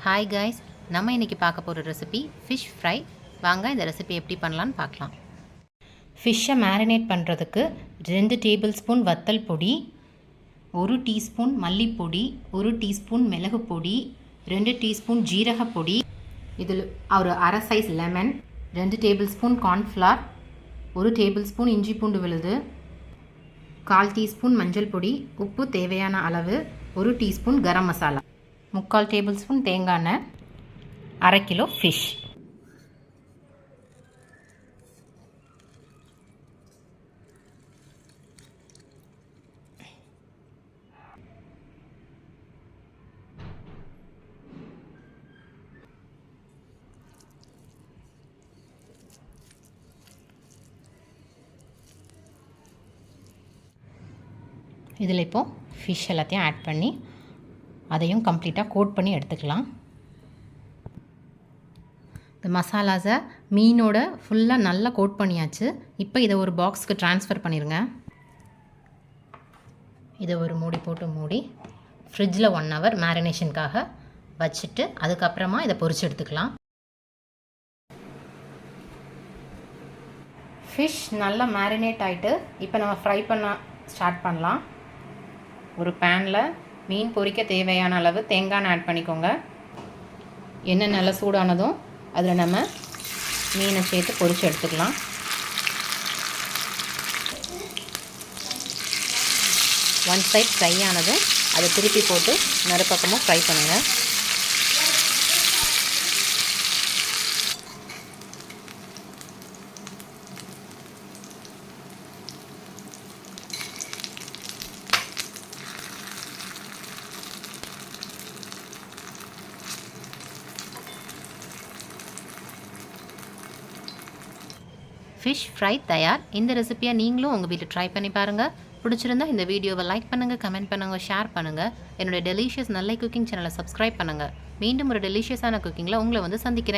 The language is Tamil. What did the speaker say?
ஹாய் கைஸ், நம்ம இன்றைக்கி பார்க்க போகிற ரெசிபி ஃபிஷ் ஃப்ரை. வாங்க இந்த ரெசிபி எப்படி பண்ணலான்னு பார்க்கலாம். ஃபிஷ்ஷை மேரினேட் பண்ணுறதுக்கு 2 டேபிள் ஸ்பூன் வத்தல் பொடி, 1 டீஸ்பூன் மல்லிப்பொடி, 1 டீஸ்பூன் மிளகு பொடி, 2 டீஸ்பூன் ஜீரகப்பொடி, இதில் ஒரு அரை size lemon, 2 table spoon cornflour, 1 table spoon இஞ்சி பூண்டு விழுது, 1/4 டீஸ்பூன் மஞ்சள் பொடி, உப்பு தேவையான அளவு, 1 teaspoon garam masala, 3/4 table spoon தேங்காய் எண்ணெய், 1/2 கிலோ ஃபிஷ். இதில் இப்போது ஃபிஷ் எல்லாத்தையும் ஆட் பண்ணி அதையும் கம்ப்ளீட்டாக கோட் பண்ணி எடுத்துக்கலாம். இந்த மசாலாஸை மீனோட ஃபுல்லாக நல்லா கோட் பண்ணியாச்சு. இப்போ இதை ஒரு பாக்ஸ்க்கு ட்ரான்ஸ்ஃபர் பண்ணிடுங்க. இதை ஒரு மூடி போட்டு மூடி ஃப்ரிட்ஜில் 1 hour மேரினேஷனுக்காக வச்சுட்டு அதுக்கப்புறமா இதை பொரிச்சு எடுத்துக்கலாம். ஃபிஷ் நல்லா மேரினேட் ஆகிட்டு இப்போ நம்ம ஃப்ரை பண்ண ஸ்டார்ட் பண்ணலாம். ஒரு பேனில் மீன் பொரிக்க தேவையான அளவு தேங்காய் எண்ணெய் ஆட் பண்ணிக்கோங்க. எண்ணெய் நல்லா சூடானதும் அதில் நம்ம மீனை சேர்த்து பொரித்து எடுத்துக்கலாம். ஒன் சைட் ஃப்ரை ஆனதும் அதை திருப்பி போட்டு மறுபக்கமும் ஃப்ரை பண்ணுங்கள். ஃபிஷ் ஃப்ரை தயார். இந்த ரெசிபியை நீங்களும் உங்கள் வீட்டில் ட்ரை பண்ணி பாருங்கள். பிடிச்சிருந்தா இந்த வீடியோவை லைக் பண்ணுங்கள், கமெண்ட் பண்ணுங்கள், ஷேர் பண்ணுங்கள். என்னோடய டெலிஷியஸ் நல்லை குக்கிங் சேனலை சப்ஸ்கிரைப் பண்ணுங்கள். மீண்டும் ஒரு டெலிஷியஸான குக்கிங்கில் உங்களை வந்து சந்திக்கிறேன்.